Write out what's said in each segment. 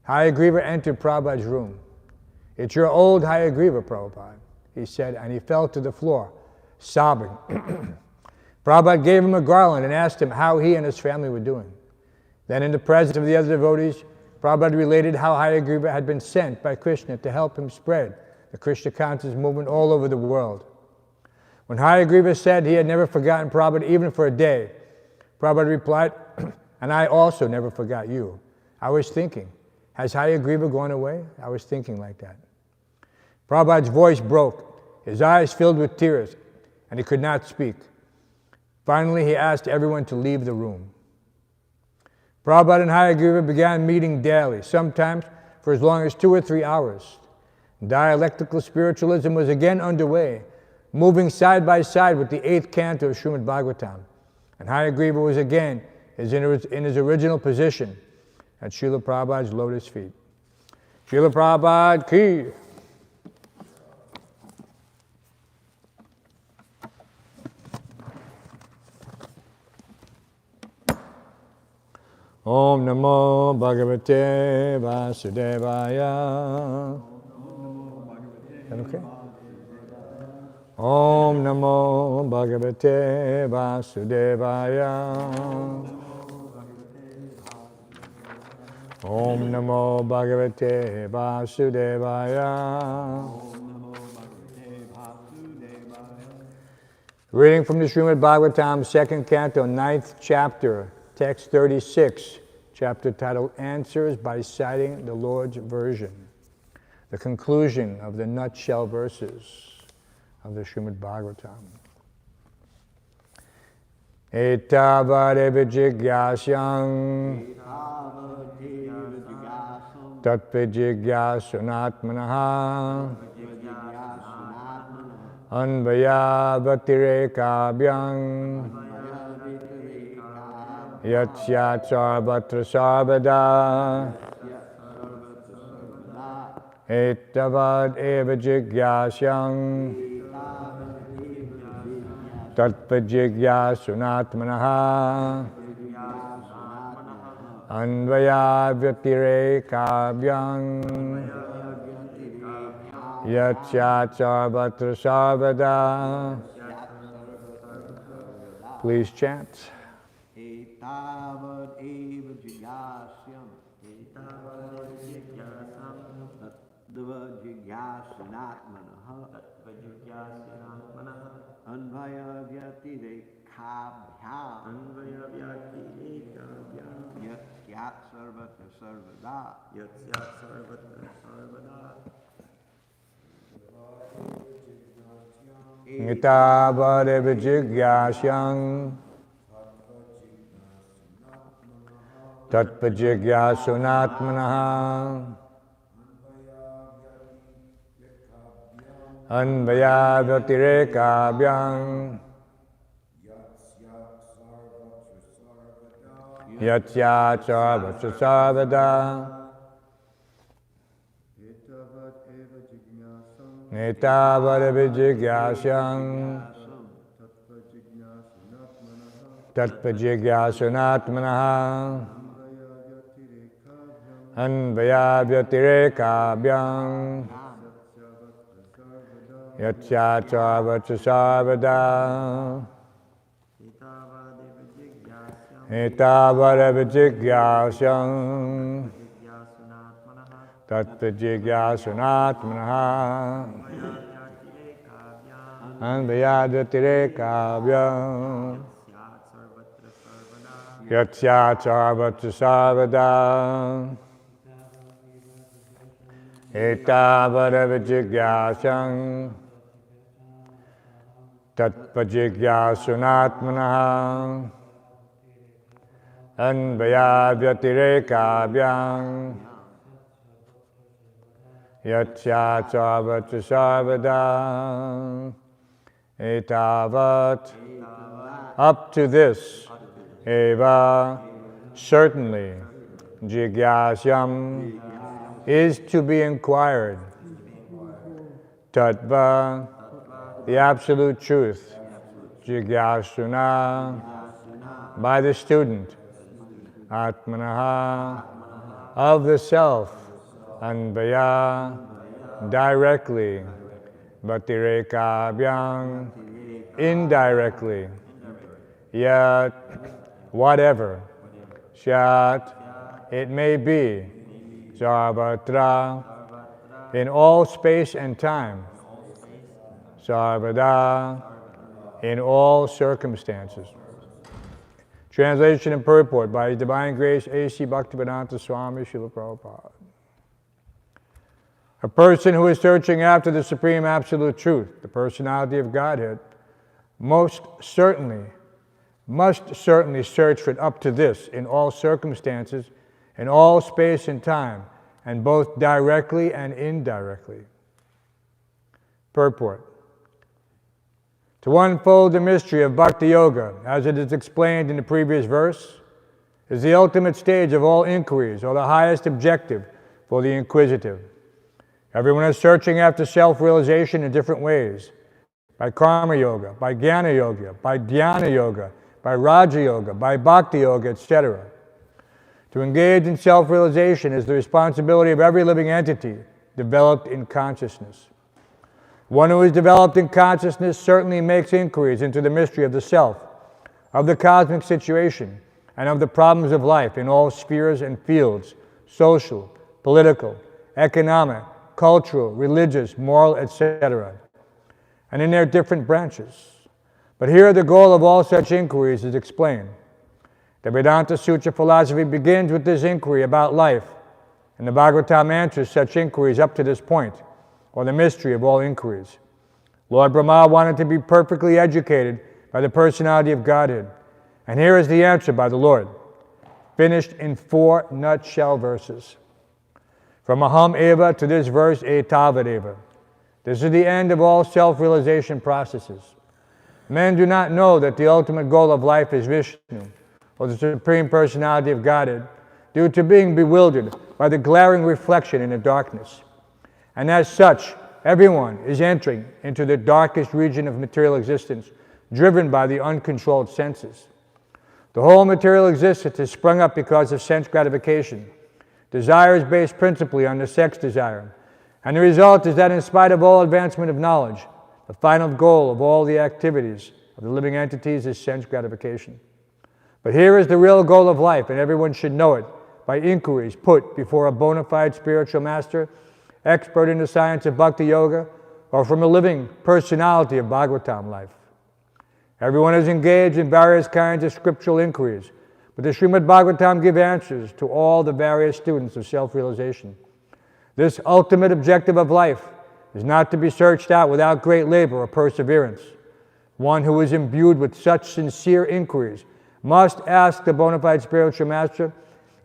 Hayagriva entered Prabhupada's room. "It's your old Hayagriva, Prabhupada," he said, and he fell to the floor, sobbing. Prabhupada gave him a garland and asked him how he and his family were doing. Then in the presence of the other devotees, Prabhupada related how Hayagriva had been sent by Krishna to help him spread the Krishna consciousness movement all over the world. When Hayagriva said he had never forgotten Prabhupada even for a day, Prabhupada replied, "And I also never forgot you. I was thinking, has Hayagriva gone away?" I was thinking like that. Prabhupada's voice broke. His eyes filled with tears, and he could not speak. Finally, he asked everyone to leave the room. Prabhupada and Hayagriva began meeting daily, sometimes for as long as 2 or 3 hours. Dialectical spiritualism was again underway, moving side by side with the 8th canto of Śrīmad-Bhāgavatam. And Hayagriva was again in his original position at Srila Prabhupada's lotus feet. Srila Prabhupada ki. Om Namo Bhagavate Vasudevaya. Is that okay? Om Namo Bhagavate Vasudevaya. Om Namo Bhagavate Vasudevaya. Reading from the Śrīmad-Bhāgavatam, 2nd canto, 9th chapter, text 36, chapter titled Answers by Citing the Lord's Version. The conclusion of the nutshell verses of the Śrīmad-Bhāgavatam. Etavadeva jigyasyam tatpijigyasunatmanaha anvayavatirekabhyam yatyat sarvatra sarvada etavad eva jigyasyam tatpajigyasunatmanaha anvayavatirekabhyam yatyat sarvatra sarvada. Please chant. Etavad eva jigyasyam etavad jigyasam tattva jigyasunatmanaha anvayavatirekabhyam yatyat sarvatra sarvada Etavad eva jigyasyam tatpajigyasunatmanaha anvayavatirekabhyam yatyat sarvatra sarvada etavad eva jigyasyam tatpajigyasunatmanaha anvayavatirekabhyam yatyat sarvatra sarvada etavad eva jigyasyam tatpajigyasunatmanaha anvayavatirekabhyam yatyat sarvatra sarvada etavad eva jigyasyam tatpajigyasunatmanaha anvayavatirekabhyam yatyat sarvatra sarvada etavat. Up to this, eva, certainly, jigyasyam, is to be inquired. Tattva, the absolute truth. Jigyasuna, by the student. Atmanaha, of the self, anvaya, directly, bhaktirekabhyang, indirectly, yat, whatever, shat, it may be, sarvatra, in all space and time, sarvada, in all circumstances. Translation and purport by His Divine Grace A.C. Bhaktivedanta Swami Srila Prabhupada. A person who is searching after the Supreme Absolute Truth, the personality of Godhead, must certainly search for it up to this in all circumstances, in all space and time, and both directly and indirectly. Purport. To unfold the mystery of Bhakti Yoga, as it is explained in the previous verse, is the ultimate stage of all inquiries, or the highest objective for the inquisitive. Everyone is searching after self-realization in different ways, by Karma Yoga, by Jnana Yoga, by Dhyana Yoga, by Raja Yoga, by Bhakti Yoga, etc. To engage in self-realization is the responsibility of every living entity developed in consciousness. One who is developed in consciousness certainly makes inquiries into the mystery of the self, of the cosmic situation, and of the problems of life in all spheres and fields, social, political, economic, cultural, religious, moral, etc., and in their different branches. But here the goal of all such inquiries is explained. The Vedanta Sutra philosophy begins with this inquiry about life, and the Bhagavatam answers such inquiries up to this point, or the mystery of all inquiries. Lord Brahma wanted to be perfectly educated by the personality of Godhead, and here is the answer by the Lord, finished in 4 nutshell verses. From Aham Eva to this verse, Etavad Eva. This is the end of all self-realization processes. Men do not know that the ultimate goal of life is Vishnu, or the Supreme Personality of Godhead, due to being bewildered by the glaring reflection in the darkness. And as such, everyone is entering into the darkest region of material existence, driven by the uncontrolled senses. The whole material existence has sprung up because of sense gratification. Desire is based principally on the sex desire. And the result is that in spite of all advancement of knowledge, the final goal of all the activities of the living entities is sense gratification. But here is the real goal of life, and everyone should know it by inquiries put before a bona fide spiritual master, expert in the science of Bhakti Yoga, or from a living personality of Bhagavatam life. Everyone is engaged in various kinds of scriptural inquiries, but the Śrīmad-Bhāgavatam gives answers to all the various students of self-realization. This ultimate objective of life is not to be searched out without great labor or perseverance. One who is imbued with such sincere inquiries must ask the bona fide spiritual master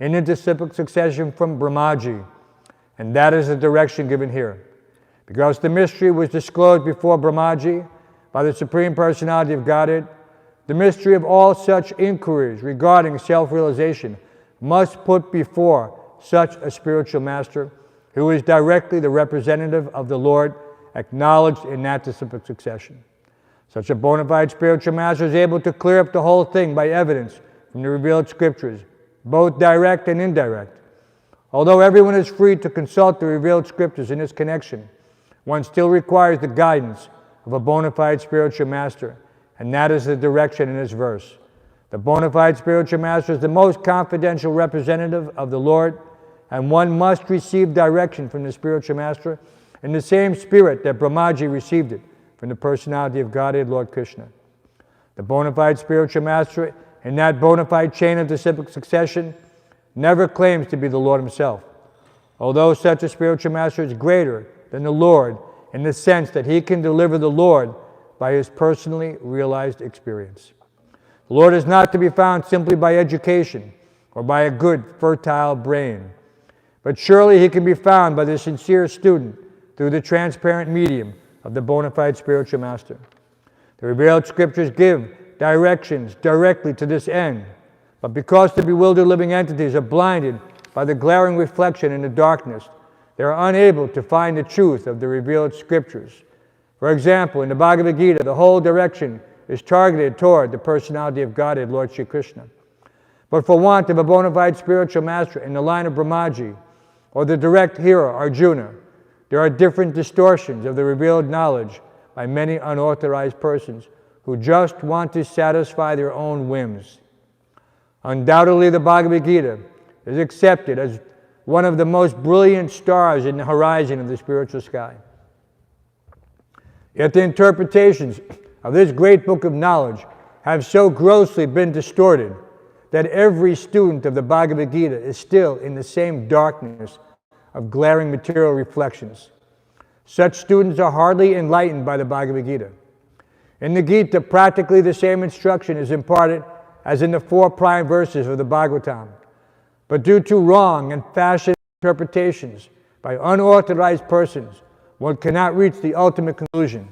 in intercyclic succession from Brahmaji, and that is the direction given here. Because the mystery was disclosed before Brahmaji by the Supreme Personality of Godhead, the mystery of all such inquiries regarding self-realization must put before such a spiritual master who is directly the representative of the Lord, acknowledged in that disciplic succession. Such a bona fide spiritual master is able to clear up the whole thing by evidence from the revealed scriptures, both direct and indirect. Although everyone is free to consult the revealed scriptures in this connection, one still requires the guidance of a bona fide spiritual master, and that is the direction in this verse. The bona fide spiritual master is the most confidential representative of the Lord, and one must receive direction from the spiritual master in the same spirit that Brahmaji received it from the personality of Godhead, Lord Krishna. The bona fide spiritual master in that bona fide chain of disciplic succession never claims to be the Lord himself, although such a spiritual master is greater than the Lord in the sense that he can deliver the Lord by his personally realized experience. The Lord is not to be found simply by education or by a good, fertile brain, but surely he can be found by the sincere student through the transparent medium of the bona fide spiritual master. The revealed scriptures give directions directly to this end, but because the bewildered living entities are blinded by the glaring reflection in the darkness, they are unable to find the truth of the revealed scriptures. For example, in the Bhagavad Gita, the whole direction is targeted toward the personality of Godhead, Lord Shri Krishna. But for want of a bona fide spiritual master in the line of Brahmaji, or the direct hero Arjuna, there are different distortions of the revealed knowledge by many unauthorized persons who just want to satisfy their own whims. Undoubtedly, the Bhagavad Gita is accepted as one of the most brilliant stars in the horizon of the spiritual sky. Yet the interpretations of this great book of knowledge have so grossly been distorted that every student of the Bhagavad Gita is still in the same darkness of glaring material reflections. Such students are hardly enlightened by the Bhagavad Gita. In the Gita, practically the same instruction is imparted as in the 4 prime verses of the Bhagavatam. But due to wrong and fashionable interpretations by unauthorized persons, one cannot reach the ultimate conclusion.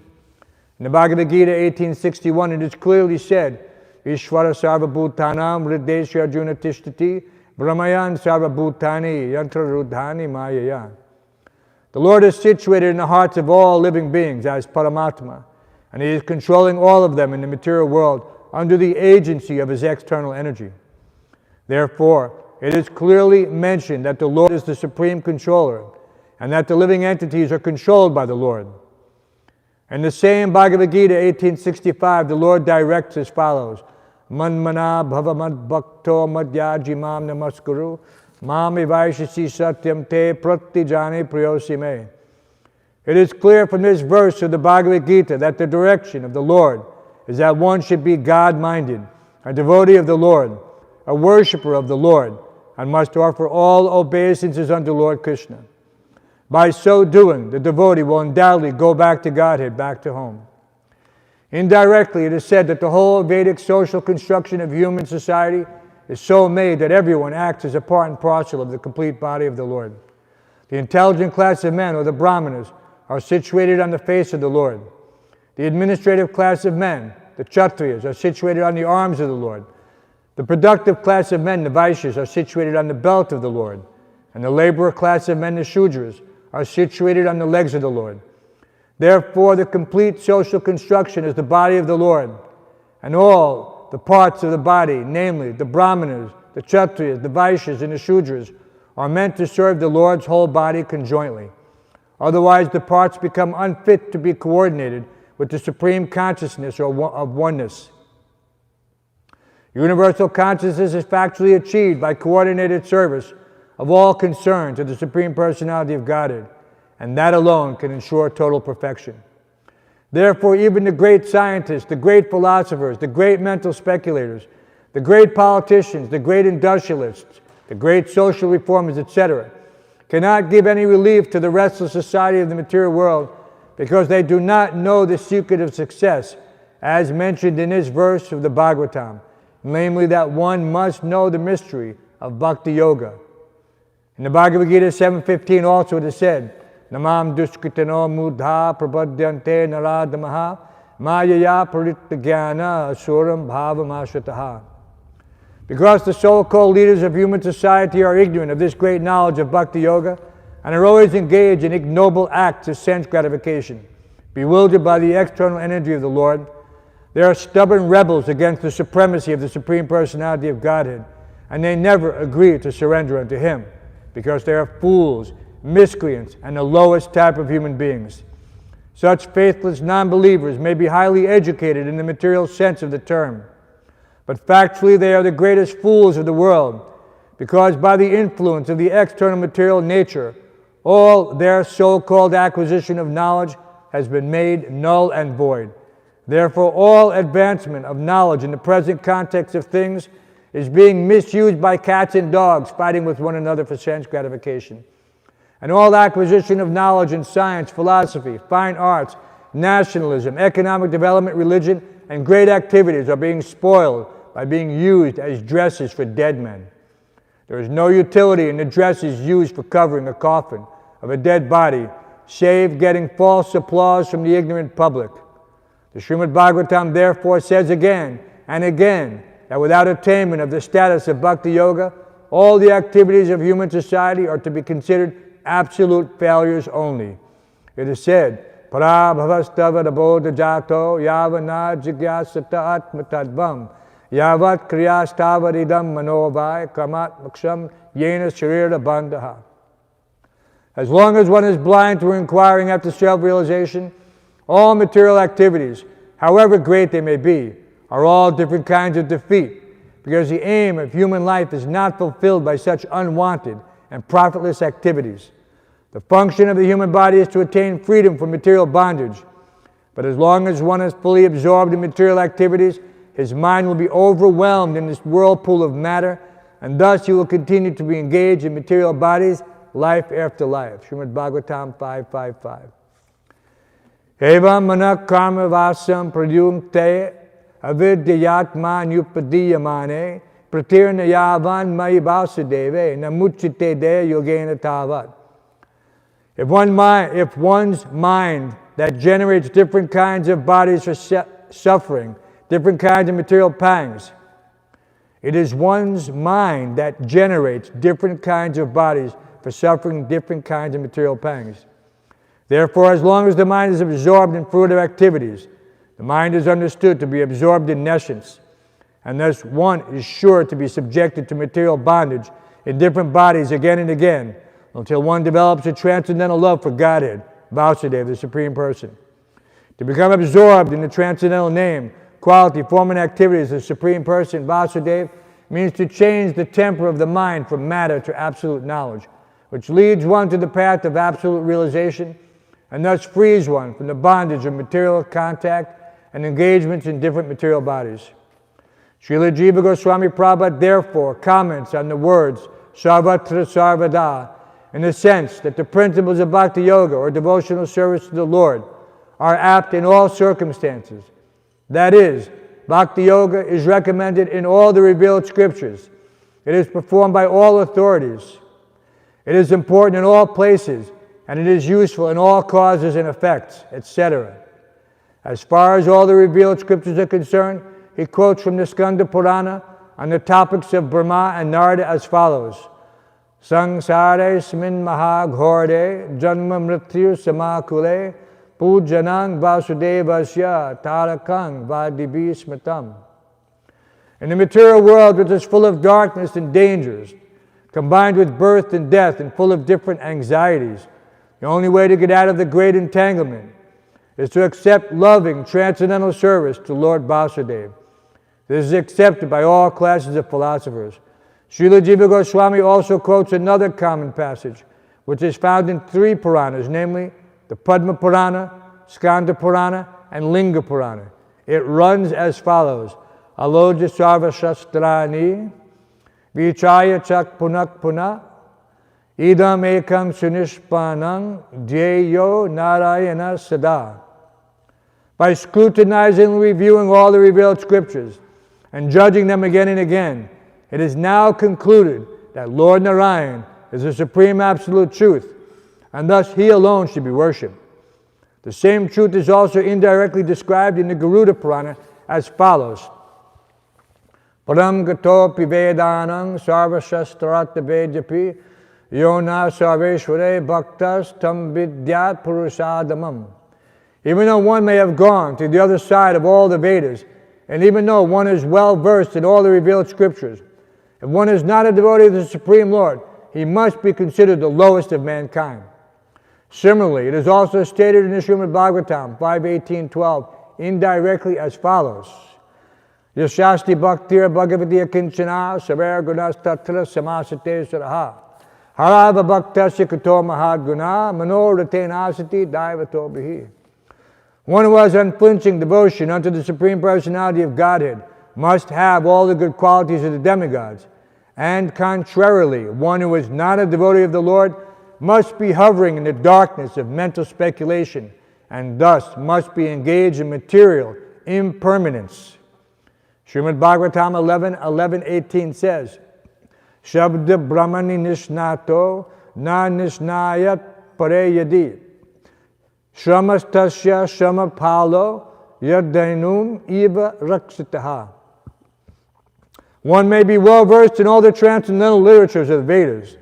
In the Bhagavad Gita 1861, it is clearly said, Ishvara sarva bhutanam hridesya arjuna tishtati brahmayan sarva bhutani yantra rudhani mayaya. The Lord is situated in the hearts of all living beings as Paramatma, and He is controlling all of them in the material world under the agency of His external energy. Therefore, it is clearly mentioned that the Lord is the supreme controller, and that the living entities are controlled by the Lord. In the same Bhagavad Gita 1865, the Lord directs as follows, Manmana bhava mad bhakto madhyaji mam namaskuru mam evaishasi satyam te pratyajani priyosi me. It is clear from this verse of the Bhagavad Gita that the direction of the Lord is that one should be God-minded, a devotee of the Lord, a worshipper of the Lord, and must offer all obeisances unto Lord Krishna. By so doing, the devotee will undoubtedly go back to Godhead, back to home. Indirectly, it is said that the whole Vedic social construction of human society is so made that everyone acts as a part and parcel of the complete body of the Lord. The intelligent class of men, or the Brahmanas, are situated on the face of the Lord. The administrative class of men, the Kshatriyas, are situated on the arms of the Lord. The productive class of men, the Vaishyas, are situated on the belt of the Lord. And the laborer class of men, the Shudras, are situated on the legs of the Lord. Therefore, the complete social construction is the body of the Lord, and all the parts of the body, namely the Brahmanas, the Kshatriyas, the Vaishyas, and the Shudras, are meant to serve the Lord's whole body conjointly. Otherwise, the parts become unfit to be coordinated with the supreme consciousness of oneness. Universal consciousness is factually achieved by coordinated service of all concerned to the Supreme Personality of Godhead, and that alone can ensure total perfection. Therefore, even the great scientists, the great philosophers, the great mental speculators, the great politicians, the great industrialists, the great social reformers, etc., cannot give any relief to the restless society of the material world because they do not know the secret of success, as mentioned in this verse of the Bhagavatam, namely that one must know the mystery of Bhakti Yoga. In the Bhagavad Gita 7.15 also it is said, Namam duskritano mudha prabhadyante naradamaha mayaya parittagyana asuram bhavamashrataha. Because the so-called leaders of human society are ignorant of this great knowledge of Bhakti Yoga and are always engaged in ignoble acts of sense gratification, bewildered by the external energy of the Lord, they are stubborn rebels against the supremacy of the Supreme Personality of Godhead, and they never agree to surrender unto Him, because they are fools, miscreants, and the lowest type of human beings. Such faithless non-believers may be highly educated in the material sense of the term, but factually they are the greatest fools of the world, because by the influence of the external material nature, all their so-called acquisition of knowledge has been made null and void. Therefore, all advancement of knowledge in the present context of things is being misused by cats and dogs fighting with one another for sense gratification. And all acquisition of knowledge in science, philosophy, fine arts, nationalism, economic development, religion, and great activities are being spoiled by being used as dresses for dead men. There is no utility in the dresses used for covering a coffin of a dead body, save getting false applause from the ignorant public. The Śrīmad-Bhāgavatam therefore says again and again that without attainment of the status of Bhakti Yoga, all the activities of human society are to be considered absolute failures only. It is said, Parabhavastava dabodha jato yavana jigyasata atmatadvam yavat kriyastavad idam manovai kamat maksham yena sharira bandha. As long as one is blind through inquiring after self-realization, all material activities, however great they may be, are all different kinds of defeat, because the aim of human life is not fulfilled by such unwanted and profitless activities. The function of the human body is to attain freedom from material bondage, but as long as one is fully absorbed in material activities, his mind will be overwhelmed in this whirlpool of matter, and thus he will continue to be engaged in material bodies life after life. Śrīmad-Bhāgavatam 5.5.5. Evam manak karma vasam pradyunkte avidyayatma nyupadiyamane pratirna yavan mayi vasudeve namuchite de yogena tavat. If one's mind that generates different kinds of bodies for suffering, different kinds of material pangs, it is one's mind that generates different kinds of bodies for suffering different kinds of material pangs. Therefore, as long as the mind is absorbed in fruitive activities, the mind is understood to be absorbed in nescience, and thus one is sure to be subjected to material bondage in different bodies again and again, until one develops a transcendental love for Godhead, Vasudeva, the Supreme Person. To become absorbed in the transcendental name, quality, form, and activities of the Supreme Person, Vasudeva, means to change the temper of the mind from matter to absolute knowledge, which leads one to the path of absolute realization, and thus frees one from the bondage of material contact and engagements in different material bodies. Srila Jiva Goswami Prabhupada therefore comments on the words Sarvatra Sarvada in the sense that the principles of Bhakti Yoga, or devotional service to the Lord, are apt in all circumstances. That is, Bhakti Yoga is recommended in all the revealed scriptures. It is performed by all authorities. It is important in all places, and it is useful in all causes and effects, etc. As far as all the revealed scriptures are concerned, he quotes from the Skanda Purana on the topics of Brahma and Narada as follows. Sangsare smin mahaghorde janma mrityu samakule pujanang vasudevasya tarakang vadibi smitam. In the material world, which is full of darkness and dangers, combined with birth and death and full of different anxieties, the only way to get out of the great entanglement is to accept loving transcendental service to Lord Vasudeva. This is accepted by all classes of philosophers. Srila Jiva Goswami also quotes another common passage, which is found in 3 Puranas, namely the Padma Purana, Skanda Purana, and Linga Purana. It runs as follows. Aloja sarva shastrani vichaya chak punak puna idam ekam sunishpanang dhyeyo narayana sada. By scrutinizing and reviewing all the revealed scriptures and judging them again and again, it is now concluded that Lord Narayan is the supreme absolute truth, and thus he alone should be worshipped. The same truth is also indirectly described in the Garuda Purana as follows. Param gato pivedanang sarvashastrat vejapi yona sarveshvare bhaktas tam vidyat purusadamam. Even though one may have gone to the other side of all the Vedas, and even though one is well versed in all the revealed scriptures, if one is not a devotee of the Supreme Lord, he must be considered the lowest of mankind. Similarly, it is also stated in the Śrīmad-Bhāgavatam 5.18.12 indirectly as follows. Yashasti bhaktir bhagavati kinchana saver gunas tatra samasate saraha harava bhaktasya kato mahad guna manoratena asati daivato bihi. One who has unflinching devotion unto the Supreme Personality of Godhead must have all the good qualities of the demigods, and contrarily, one who is not a devotee of the Lord must be hovering in the darkness of mental speculation, and thus must be engaged in material impermanence. Śrīmad-Bhāgavatam 11:18 says, Shabda Brahmani Nishnato Na Nishnayat Pare Yadi Shramastasya Shrama Palo Yadainum Eva Raksitaha. One may be well versed in all the transcendental literatures of the Vedas,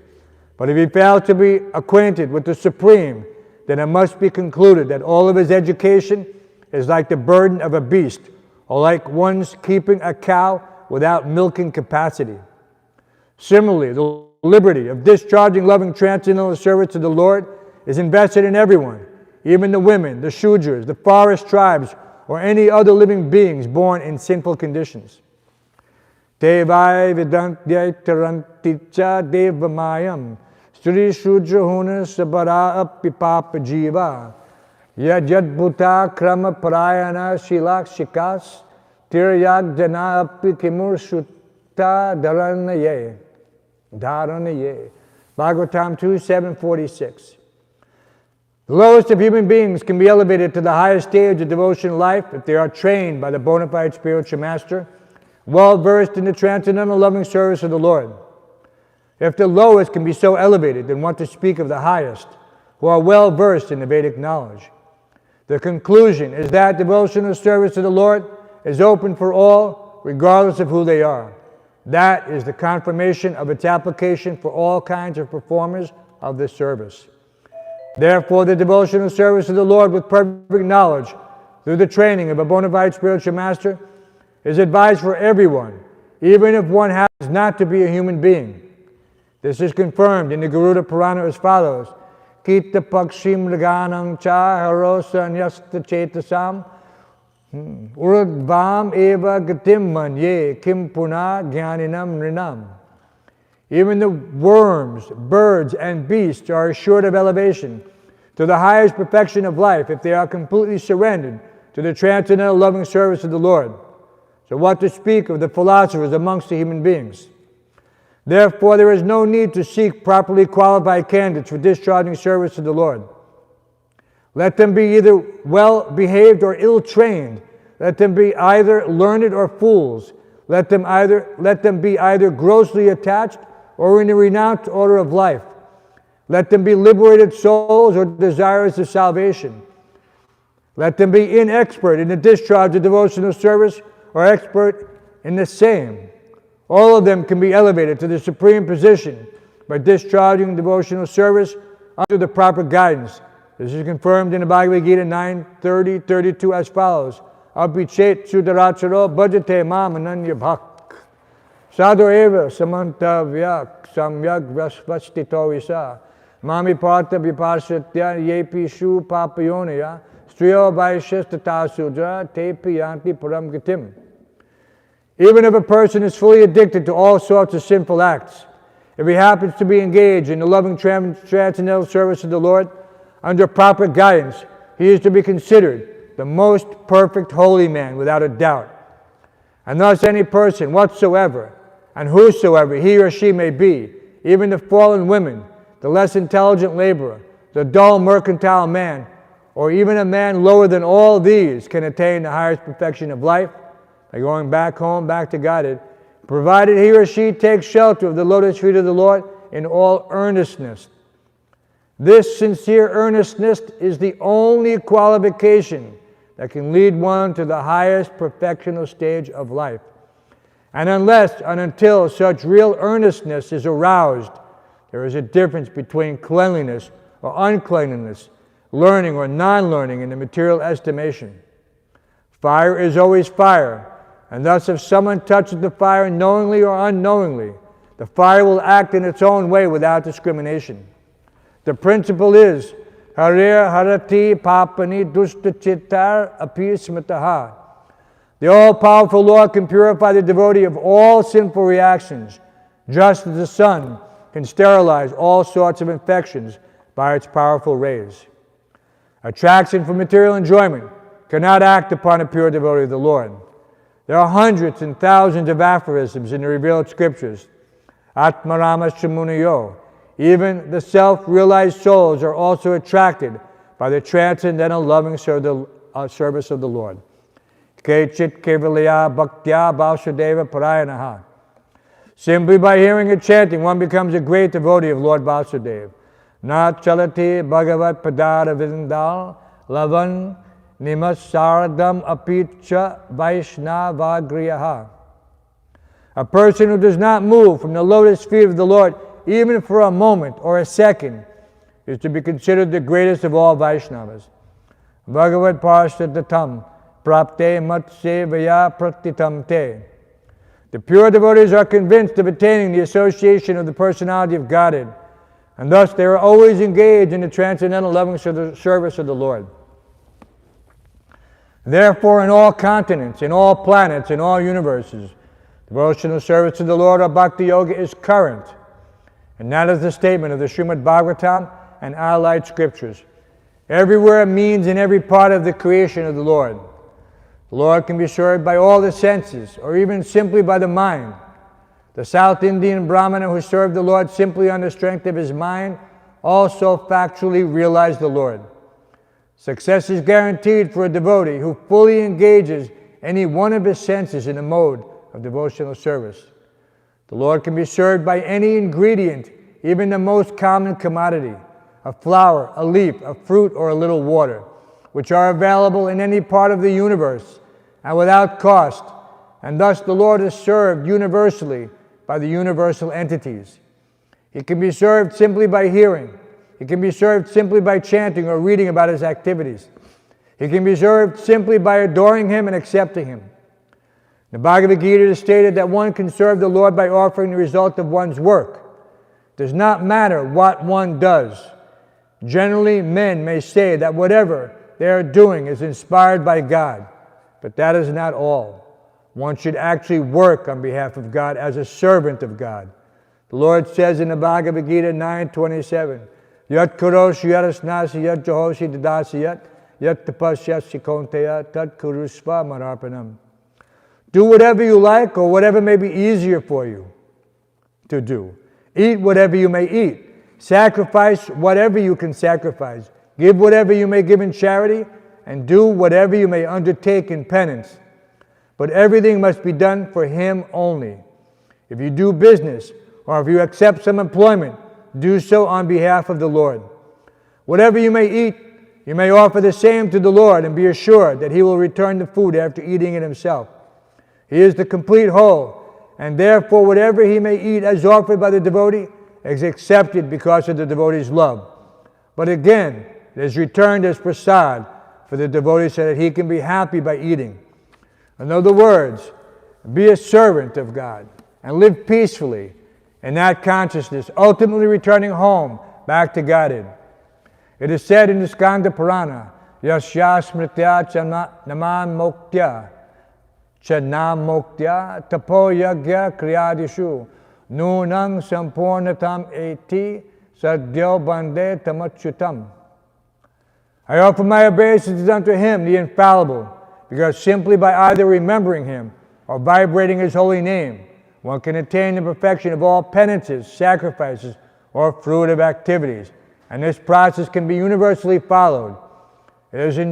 but if he fails to be acquainted with the Supreme, then it must be concluded that all of his education is like the burden of a beast, or like one's keeping a cow without milking capacity. Similarly, the liberty of discharging loving transcendental service to the Lord is invested in everyone, even the women, the Shudras, the forest tribes, or any other living beings born in sinful conditions. Devai vidantyai taranticha devamayam Sri Shudra huna sabara apipapa jiva Yajad bhuta krama parayana shilak shikas Tiryag jana api kimur sutta dharanaye. Bhagavatam 2:746. The lowest of human beings can be elevated to the highest stage of devotional life if they are trained by the bona fide spiritual master, well versed in the transcendental loving service of the Lord. If the lowest can be so elevated, then what to speak of the highest, who are well versed in the Vedic knowledge? The conclusion is that devotional service to the Lord is open for all, regardless of who they are. That is the confirmation of its application for all kinds of performers of this service. Therefore, the devotional service of the Lord with perfect knowledge, through the training of a bona fide spiritual master, is advised for everyone, even if one happens not to be a human being. This is confirmed in the Garuda Purana as follows: Kita pakshim raganam cha harosa nyasta chetasam Uradvam eva gatim manye kim puna jnaninam nrinam. Even the worms, birds, and beasts are assured of elevation to the highest perfection of life if they are completely surrendered to the transcendental loving service of the Lord. So what to speak of the philosophers amongst the human beings? Therefore, there is no need to seek properly qualified candidates for discharging service to the Lord. Let them be either well-behaved or ill-trained. Let them be either learned or fools. Let them be either grossly attached or in the renounced order of life. Let them be liberated souls or desirous of salvation. Let them be inexpert in the discharge of devotional service or expert in the same. All of them can be elevated to the supreme position by discharging devotional service under the proper guidance. This is confirmed in the Bhagavad Gita 9:30-32 as follows: Apichet sudaracharo bhajate mam ananya bhak sadhu eva samantavyak samyak vasvastito visa mami parta viparsatya yepi shu papayonaya striyo vaishestata sudra te piyanti param gatim. Even if a person is fully addicted to all sorts of sinful acts, if he happens to be engaged in the loving transcendental service of the Lord, under proper guidance, he is to be considered the most perfect holy man without a doubt. And thus any person whatsoever, and whosoever he or she may be, even the fallen women, the less intelligent laborer, the dull mercantile man, or even a man lower than all these, can attain the highest perfection of life by going back home, back to Godhead, provided he or she takes shelter of the lotus feet of the Lord in all earnestness. This sincere earnestness is the only qualification that can lead one to the highest perfectional stage of life. And unless and until such real earnestness is aroused, there is a difference between cleanliness or uncleanliness, learning or non-learning in the material estimation. Fire is always fire, and thus if someone touches the fire knowingly or unknowingly, the fire will act in its own way without discrimination. The principle is Harir Harati Papani Dusta Chittar Api Smitaha. The all-powerful Lord can purify the devotee of all sinful reactions, just as the sun can sterilize all sorts of infections by its powerful rays. Attraction for material enjoyment cannot act upon a pure devotee of the Lord. There are hundreds and thousands of aphorisms in the revealed scriptures. Atmarama Shamunayo. Even the self-realized souls are also attracted by the transcendental loving service of the Lord. Kechit kevalaya bhaktya vasudeva parayanaha. Simply by hearing and chanting, one becomes a great devotee of Lord Vasudeva. Na chalati bhagavat padara vindal lavan nimasaradam apicha vaishnavagriyaha. A person who does not move from the lotus feet of the Lord even for a moment or a second, is to be considered the greatest of all Vaishnavas. Bhagavad Parshadatam Prapte Mat Sevaya Pratitam Te. The pure devotees are convinced of attaining the association of the personality of Godhead, and thus they are always engaged in the transcendental loving service of the Lord. Therefore, in all continents, in all planets, in all universes, devotional service to the Lord or Bhakti Yoga is current. And that is the statement of the Śrīmad-Bhāgavatam and allied scriptures. Everywhere means in every part of the creation of the Lord. The Lord can be served by all the senses, or even simply by the mind. The South Indian Brahmana who served the Lord simply on the strength of his mind also factually realized the Lord. Success is guaranteed for a devotee who fully engages any one of his senses in a mode of devotional service. The Lord can be served by any ingredient, even the most common commodity, a flower, a leaf, a fruit, or a little water, which are available in any part of the universe and without cost, and thus the Lord is served universally by the universal entities. He can be served simply by hearing. He can be served simply by chanting or reading about his activities. He can be served simply by adoring him and accepting him. The Bhagavad Gita is stated that one can serve the Lord by offering the result of one's work. It does not matter what one does. Generally, men may say that whatever they are doing is inspired by God, but that is not all. One should actually work on behalf of God as a servant of God. The Lord says in the Bhagavad Gita 9:27, Yat karoshi yarasnasi yat jahoshi dāsa yat tapasyasi konteya tat kurusva mararpanam. Do whatever you like or whatever may be easier for you to do. Eat whatever you may eat. Sacrifice whatever you can sacrifice. Give whatever you may give in charity, and do whatever you may undertake in penance. But everything must be done for Him only. If you do business, or if you accept some employment, do so on behalf of the Lord. Whatever you may eat, you may offer the same to the Lord and be assured that He will return the food after eating it Himself. He is the complete whole, and therefore whatever He may eat as offered by the devotee is accepted because of the devotee's love. But again, it is returned as prasad for the devotee so that he can be happy by eating. In other words, be a servant of God and live peacefully in that consciousness, ultimately returning home back to Godhead. It is said in the Skanda Purana, Yasya smritya naman moktya chanam moktya tapo yagya kriyadishu nunang sampurnatam eti sadyo bande tamachyutam. I offer my obeisances unto Him, the infallible, because simply by either remembering Him or vibrating His holy name, one can attain the perfection of all penances, sacrifices, or fruitive activities, and this process can be universally followed. It is in